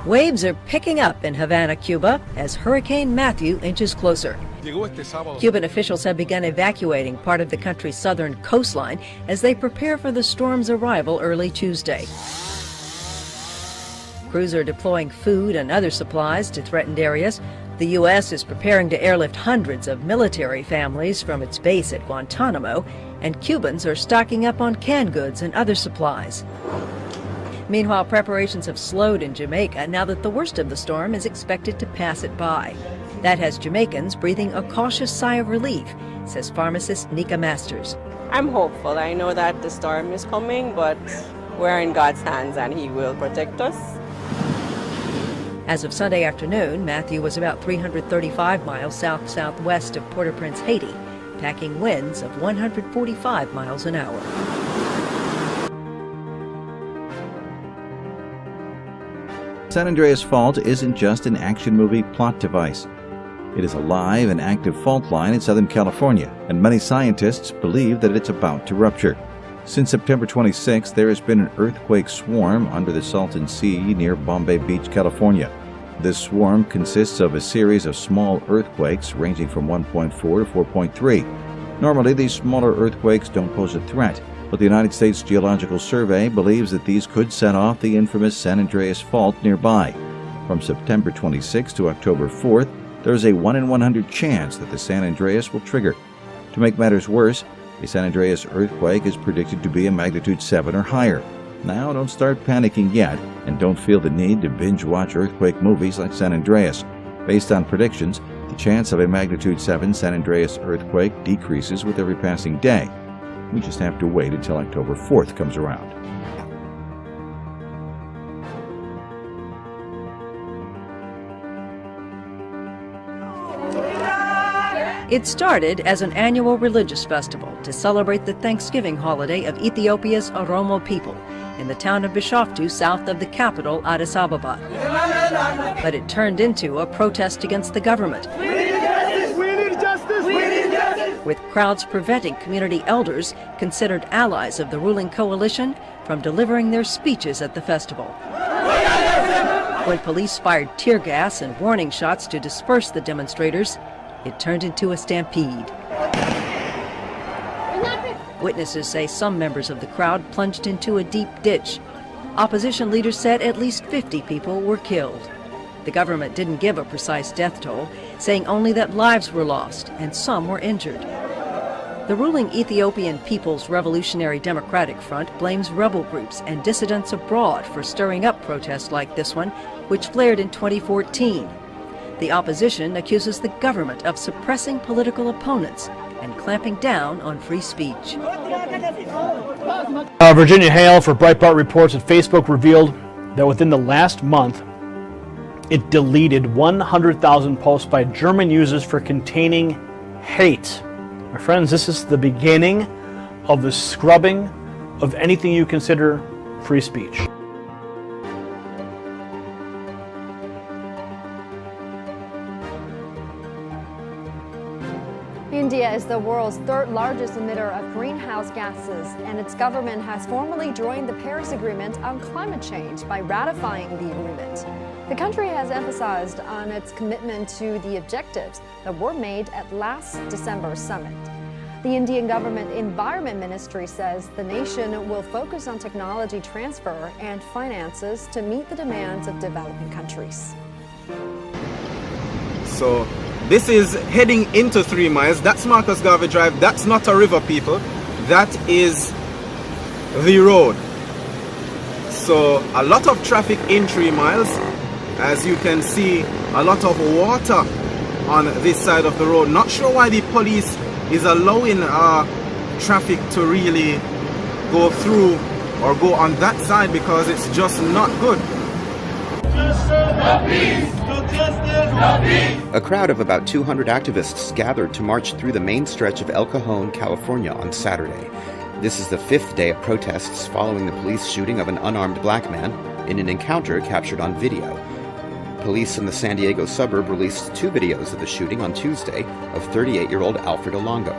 Waves are picking up in Havana, Cuba, as Hurricane Matthew inches closer. Cuban officials have begun evacuating part of the country's southern coastline as they prepare for the storm's arrival early Tuesday. Crews are deploying food and other supplies to threatened areas. The U.S. is preparing to airlift hundreds of military families from its base at Guantanamo, and Cubans are stocking up on canned goods and other supplies. Meanwhile, preparations have slowed in Jamaica now that the worst of the storm is expected to pass it by. That has Jamaicans breathing a cautious sigh of relief, says pharmacist Nika Masters. I'm hopeful. I know that the storm is coming, but we're in God's hands and He will protect us. As of Sunday afternoon, Matthew was about 335 miles south-southwest of Port-au-Prince, Haiti, packing winds of 145 miles an hour. San Andreas Fault isn't just an action movie plot device. It is a live and active fault line in Southern California, and many scientists believe that it's about to rupture. Since September 26, there has been an earthquake swarm under the Salton Sea near Bombay Beach, California. This swarm consists of a series of small earthquakes ranging from 1.4 to 4.3. Normally, these smaller earthquakes don't pose a threat, but the United States Geological Survey believes that these could set off the infamous San Andreas Fault nearby. From September 26 to October 4th, there is a 1 in 100 chance that the San Andreas will trigger. To make matters worse, a San Andreas earthquake is predicted to be a magnitude 7 or higher. Now, don't start panicking yet, and don't feel the need to binge-watch earthquake movies like San Andreas. Based on predictions, the chance of a magnitude 7 San Andreas earthquake decreases with every passing day. We just have to wait until October 4th comes around. It started as an annual religious festival to celebrate the Thanksgiving holiday of Ethiopia's Oromo people in the town of Bishoftu, south of the capital, Addis Ababa. But it turned into a protest against the government, with crowds preventing community elders, considered allies of the ruling coalition, from delivering their speeches at the festival. When police fired tear gas and warning shots to disperse the demonstrators, it turned into a stampede. Witnesses say some members of the crowd plunged into a deep ditch. Opposition leaders said at least 50 people were killed. The government didn't give a precise death toll, saying only that lives were lost and some were injured. The ruling Ethiopian People's Revolutionary Democratic Front blames rebel groups and dissidents abroad for stirring up protests like this one, which flared in 2014. The opposition accuses the government of suppressing political opponents and clamping down on free speech. Virginia Hale for Breitbart reports that Facebook revealed that within the last month, it deleted 100,000 posts by German users for containing hate. My friends, this is the beginning of the scrubbing of anything you consider free speech. India is the world's third largest emitter of greenhouse gases, and its government has formally joined the Paris Agreement on climate change by ratifying the agreement. The country has emphasized on its commitment to the objectives that were made at last December's summit. The Indian government Environment Ministry says the nation will focus on technology transfer and finances to meet the demands of developing countries. So this is heading into 3 miles. That's Marcus Garvey Drive. That's not a river, people. That is the road. So a lot of traffic in 3 miles. As you can see, a lot of water on this side of the road. Not sure why the police is allowing traffic to really go through or go on that side, because it's just not good. A crowd of about 200 activists gathered to march through the main stretch of El Cajon, California on Saturday. This is the 5th day of protests following the police shooting of an unarmed black man in an encounter captured on video. Police in the San Diego suburb released 2 videos of the shooting on Tuesday of 38-year-old Alfred Olongo.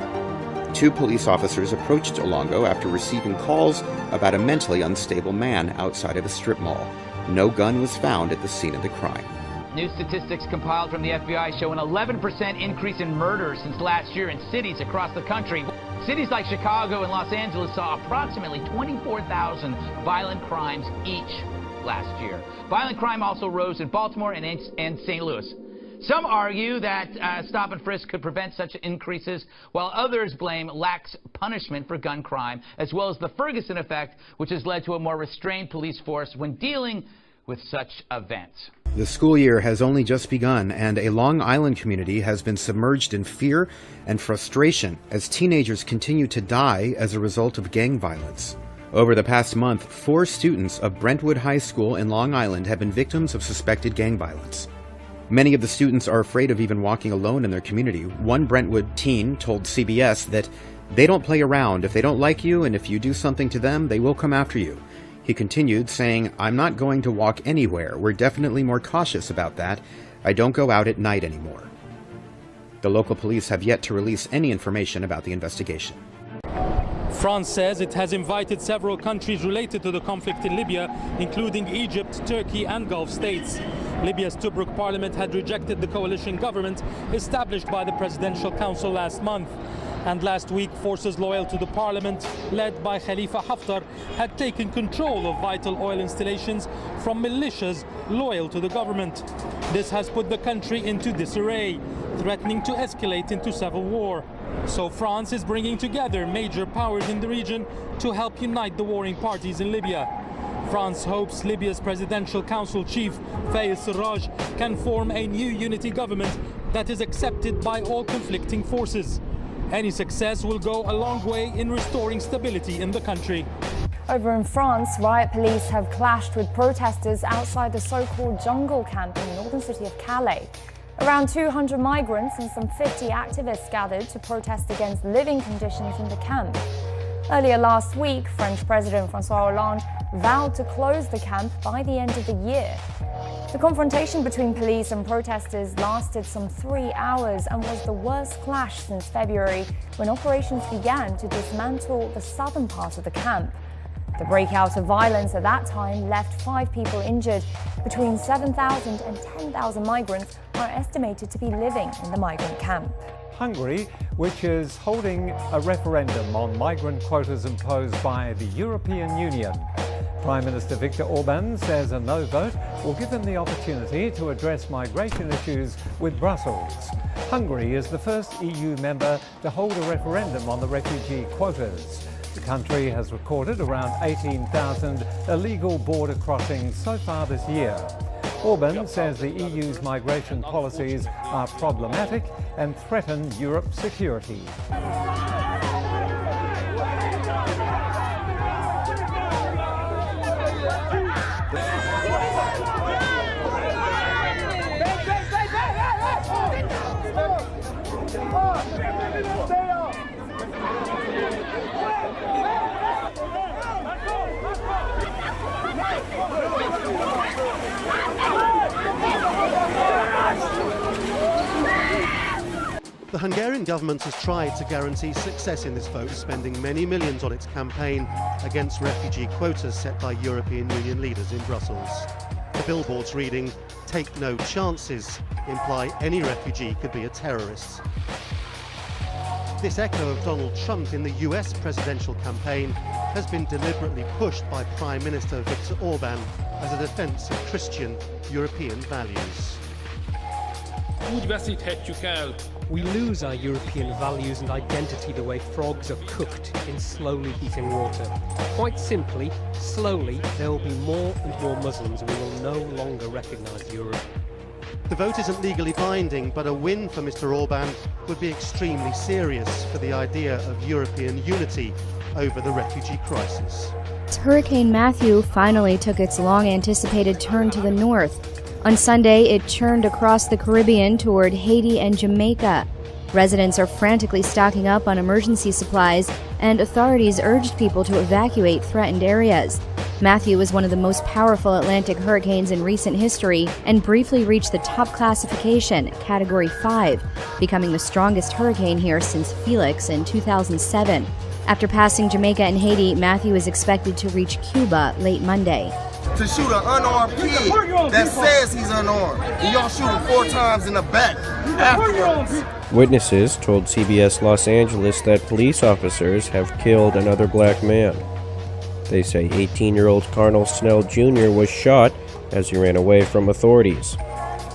2 police officers approached Olongo after receiving calls about a mentally unstable man outside of a strip mall. No gun was found at the scene of the crime. New statistics compiled from the FBI show an 11% increase in murders since last year in cities across the country. Cities like Chicago and Los Angeles saw approximately 24,000 violent crimes each last year. Violent crime also rose in Baltimore and St. Louis. Some argue that stop and frisk could prevent such increases, while others blame lax punishment for gun crime, as well as the Ferguson effect, which has led to a more restrained police force when dealing with such events. The school year has only just begun, and a Long Island community has been submerged in fear and frustration as teenagers continue to die as a result of gang violence. Over the past month, 4 students of Brentwood High School in Long Island have been victims of suspected gang violence. Many of the students are afraid of even walking alone in their community. One Brentwood teen told CBS that they don't play around. If they don't like you and if you do something to them, they will come after you. He continued, saying, "I'm not going to walk anywhere. We're definitely more cautious about that. I don't go out at night anymore." The local police have yet to release any information about the investigation. France says it has invited several countries related to the conflict in Libya, including Egypt, Turkey and Gulf states. Libya's Tobruk parliament had rejected the coalition government established by the Presidential Council last month. And last week, forces loyal to the parliament, led by Khalifa Haftar, had taken control of vital oil installations from militias loyal to the government. This has put the country into disarray, threatening to escalate into civil war. So France is bringing together major powers in the region to help unite the warring parties in Libya. France hopes Libya's Presidential Council chief, Fayez Sarraj, can form a new unity government that is accepted by all conflicting forces. Any success will go a long way in restoring stability in the country. Over in France, riot police have clashed with protesters outside the so-called jungle camp in the northern city of Calais. Around 200 migrants and some 50 activists gathered to protest against living conditions in the camp. Earlier last week, French President François Hollande vowed to close the camp by the end of the year. The confrontation between police and protesters lasted some 3 hours and was the worst clash since February, when operations began to dismantle the southern part of the camp. The breakout of violence at that time left 5 people injured. Between 7,000 and 10,000 migrants are estimated to be living in the migrant camp. Hungary, which is holding a referendum on migrant quotas imposed by the European Union. Prime Minister Viktor Orban says a no vote will give him the opportunity to address migration issues with Brussels. Hungary is the first EU member to hold a referendum on the refugee quotas. The country has recorded around 18,000 illegal border crossings so far this year. Orban says the EU's migration policies are problematic and threaten Europe's security. The Hungarian government has tried to guarantee success in this vote, spending many millions on its campaign against refugee quotas set by European Union leaders in Brussels. The billboards reading, "Take no chances," imply any refugee could be a terrorist. This echo of Donald Trump in the US presidential campaign has been deliberately pushed by Prime Minister Viktor Orban as a defense of Christian European values. We lose our European values and identity the way frogs are cooked in slowly heating water. Quite simply, slowly, there will be more and more Muslims and we will no longer recognise Europe. The vote isn't legally binding, but a win for Mr. Orban would be extremely serious for the idea of European unity over the refugee crisis. Hurricane Matthew finally took its long-anticipated turn to the north. On Sunday, it churned across the Caribbean toward Haiti and Jamaica. Residents are frantically stocking up on emergency supplies, and authorities urged people to evacuate threatened areas. Matthew was one of the most powerful Atlantic hurricanes in recent history and briefly reached the top classification, Category 5, becoming the strongest hurricane here since Felix in 2007. After passing Jamaica and Haiti, Matthew is expected to reach Cuba late Monday. to shoot an unarmed kid that says he's unarmed. And y'all shoot him 4 times in the back afterwards. Witnesses told CBS Los Angeles that police officers have killed another black man. They say 18-year-old Carnell Snell Jr. was shot as he ran away from authorities.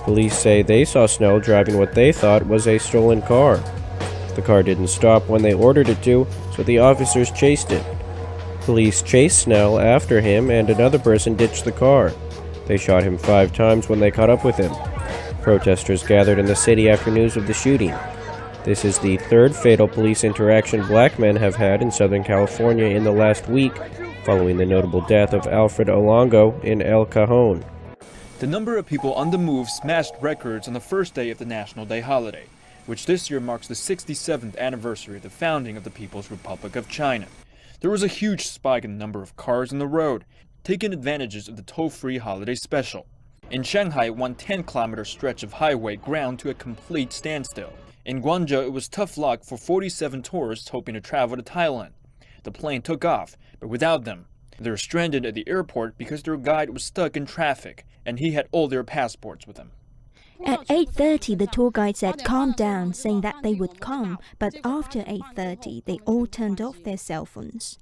Police say they saw Snell driving what they thought was a stolen car. The car didn't stop when they ordered it to, so the officers chased it. Police chased Snell after him, and another person ditched the car. They shot him 5 times when they caught up with him. Protesters gathered in the city after news of the shooting. This is the 3rd fatal police interaction black men have had in Southern California in the last week, following the notable death of Alfred Olongo in El Cajon. The number of people on the move smashed records on the first day of the National Day holiday, which this year marks the 67th anniversary of the founding of the People's Republic of China. There was a huge spike in the number of cars on the road, taking advantages of the toll-free holiday special. In Shanghai, one 10-kilometer stretch of highway ground to a complete standstill. In Guangzhou, it was tough luck for 47 tourists hoping to travel to Thailand. The plane took off, but without them. They were stranded at the airport because their guide was stuck in traffic, and he had all their passports with him. At 8:30, the tour guide said calm down, saying that they would come, but after 8:30, they all turned off their cell phones.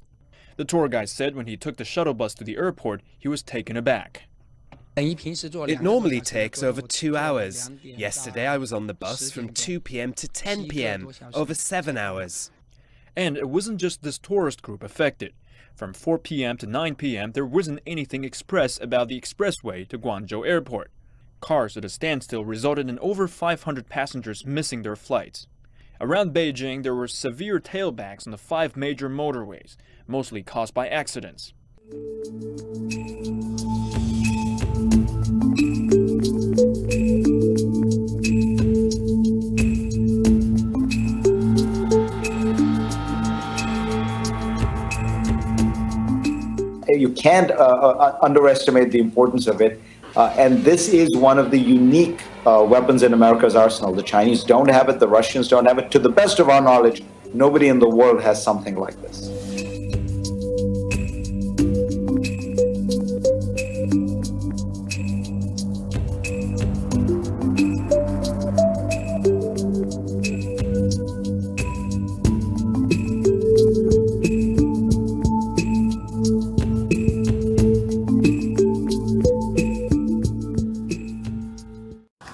The tour guide said when he took the shuttle bus to the airport, he was taken aback. It normally takes over 2 hours. Yesterday I was on the bus from 2 p.m. to 10 p.m., over 7 hours. And it wasn't just this tourist group affected. From 4 p.m. to 9 p.m., there wasn't anything express about the expressway to Guangzhou Airport. Cars at a standstill resulted in over 500 passengers missing their flights. Around Beijing, there were severe tailbacks on the 5 major motorways, mostly caused by accidents. You can't underestimate the importance of it. And this is one of the unique weapons in America's arsenal. The Chinese don't have it, the Russians don't have it. To the best of our knowledge, nobody in the world has something like this.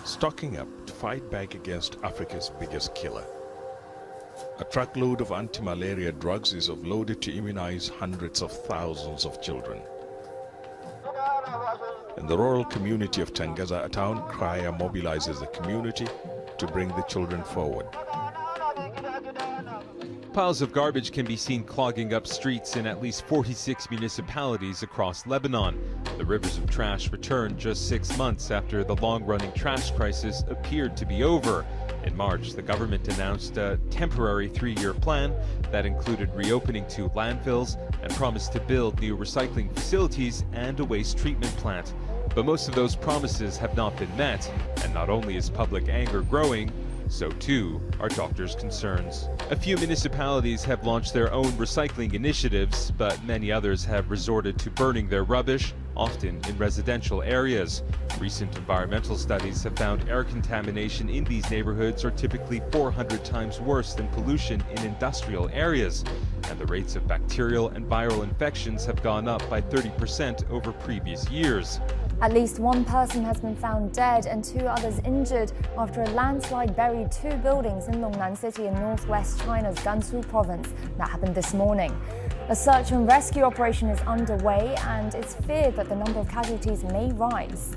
Stocking up to fight back against Africa's biggest killer. A truckload of anti-malaria drugs is offloaded to immunize hundreds of thousands of children. In the rural community of Tangaza, a town crier mobilizes the community to bring the children forward. Piles of garbage can be seen clogging up streets in at least 46 municipalities across Lebanon. The rivers of trash returned just 6 months after the long-running trash crisis appeared to be over. In March, the government announced a temporary 3-year plan that included reopening 2 landfills and promised to build new recycling facilities and a waste treatment plant. But most of those promises have not been met, and not only is public anger growing, so too are doctors' concerns. A few municipalities have launched their own recycling initiatives, but many others have resorted to burning their rubbish, often in residential areas. Recent environmental studies have found air contamination in these neighborhoods are typically 400 times worse than pollution in industrial areas, and the rates of bacterial and viral infections have gone up by 30% over previous years. At least 1 person has been found dead and 2 others injured after a landslide buried 2 buildings in Longnan City in northwest China's Gansu province. That happened this morning. A search and rescue operation is underway, and it's feared that the number of casualties may rise.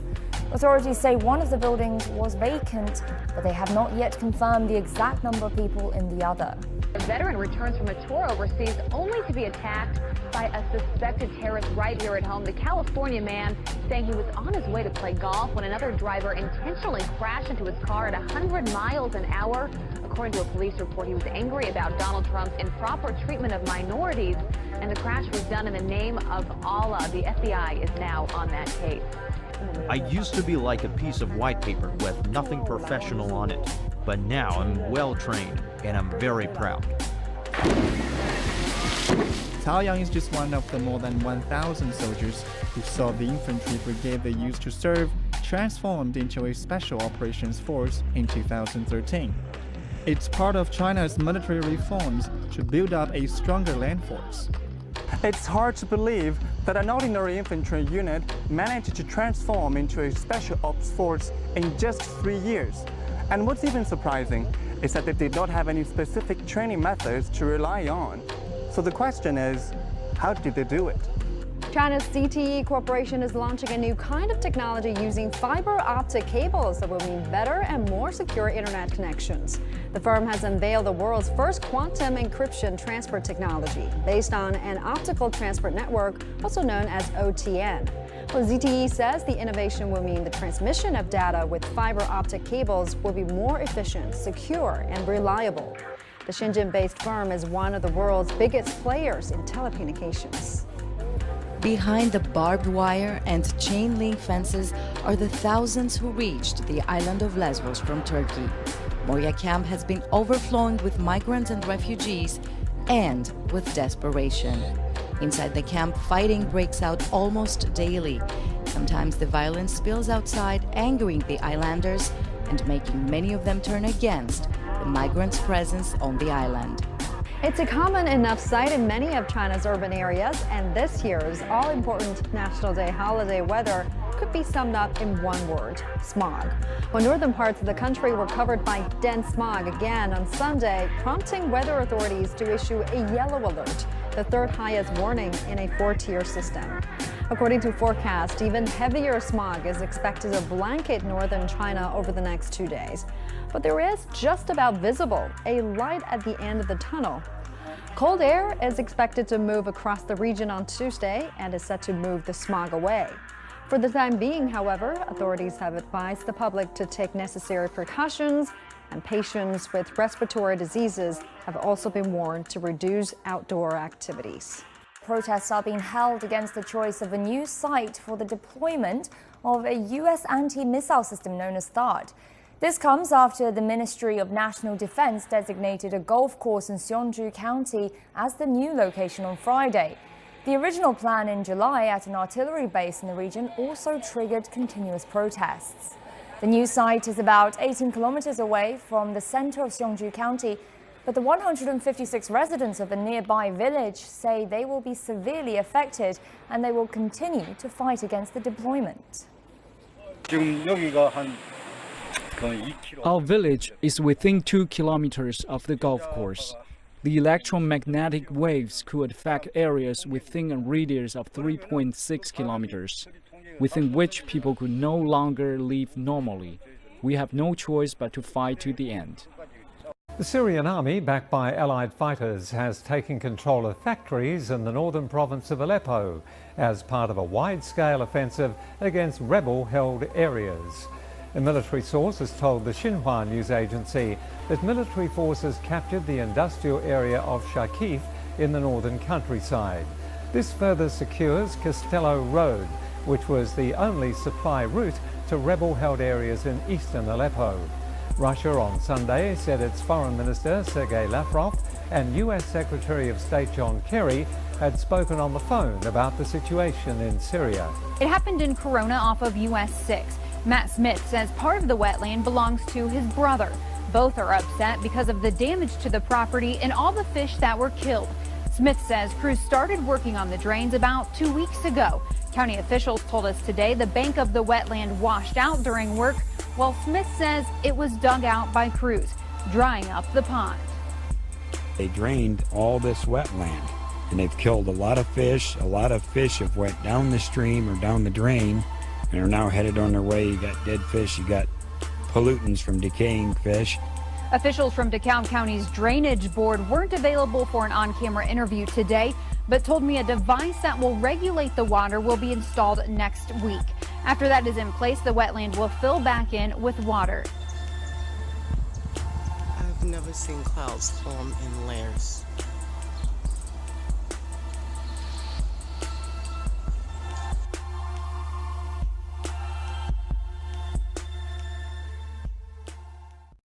Authorities say one of the buildings was vacant, but they have not yet confirmed the exact number of people in the other. A veteran returns from a tour overseas only to be attacked by a suspected terrorist right here at home. The California man saying he was on his way to play golf when another driver intentionally crashed into his car at 100 miles an hour. According to a police report, he was angry about Donald Trump's improper treatment of minorities, and the crash was done in the name of Allah. The FBI is now on that case. I used to be like a piece of white paper with nothing professional on it, but now I'm well trained and I'm very proud. Cao Yang is just one of the more than 1,000 soldiers who saw the infantry brigade they used to serve transformed into a special operations force in 2013. It's part of China's military reforms to build up a stronger land force. It's hard to believe that an ordinary infantry unit managed to transform into a special ops force in just 3 years. And what's even surprising is that they did not have any specific training methods to rely on. So the question is, how did they do it? China's CTE Corporation is launching a new kind of technology using fiber optic cables that will mean better and more secure internet connections. The firm has unveiled the world's first quantum encryption transport technology based on an optical transport network, also known as OTN. Well, ZTE says the innovation will mean the transmission of data with fiber optic cables will be more efficient, secure, and reliable. The Shenzhen-based firm is one of the world's biggest players in telecommunications. Behind the barbed wire and chain link fences are the thousands who reached the island of Lesbos from Turkey. Moria camp has been overflowing with migrants and refugees and with desperation. Inside the camp, fighting breaks out almost daily. Sometimes the violence spills outside, angering the islanders and making many of them turn against the migrants' presence on the island. It's a common enough sight in many of China's urban areas, and this year's all-important National Day holiday weather could be summed up in one word: smog. Well, northern parts of the country were covered by dense smog again on Sunday, prompting weather authorities to issue a yellow alert, the third highest warning in a 4-tier system. According to forecast, even heavier smog is expected to blanket northern China over the next 2 days. But there is just about visible a light at the end of the tunnel. Cold air is expected to move across the region on Tuesday and is set to move the smog away. For the time being, however, authorities have advised the public to take necessary precautions, and patients with respiratory diseases have also been warned to reduce outdoor activities. Protests are being held against the choice of a new site for the deployment of a U.S. anti-missile system known as THAAD. This comes after the Ministry of National Defense designated a golf course in Seongju County as the new location on Friday. The original plan in July at an artillery base in the region also triggered continuous protests. The new site is about 18 kilometers away from the center of Seongju County, but the 156 residents of a nearby village say they will be severely affected and they will continue to fight against the deployment. Our village is within 2 kilometers of the golf course. The electromagnetic waves could affect areas within a radius of 3.6 kilometers, within which people could no longer live normally. We have no choice but to fight to the end. The Syrian army, backed by allied fighters, has taken control of factories in the northern province of Aleppo as part of a wide-scale offensive against rebel-held areas. A military source has told the Xinhua news agency that military forces captured the industrial area of Shakif in the northern countryside. This further secures Castello Road, which was the only supply route to rebel-held areas in eastern Aleppo. Russia on Sunday said its Foreign Minister Sergei Lavrov and US Secretary of State John Kerry had spoken on the phone about the situation in Syria. It happened in Corona off of US 6. Matt Smith says part of the wetland belongs to his brother. Both are upset because of the damage to the property and all the fish that were killed. Smith says crews started working on the drains about 2 weeks ago. County officials told us today the bank of the wetland washed out during work, while Smith says it was dug out by crews, drying up the pond. They drained all this wetland and they've killed a lot of fish. A lot of fish have went down the stream or down the drain and are now headed on their way. You got dead fish, you got pollutants from decaying fish. Officials from DeKalb County's Drainage Board weren't available for an on-camera interview today, but told me a device that will regulate the water will be installed next week. After that is in place, the wetland will fill back in with water. I've never seen clouds form in layers.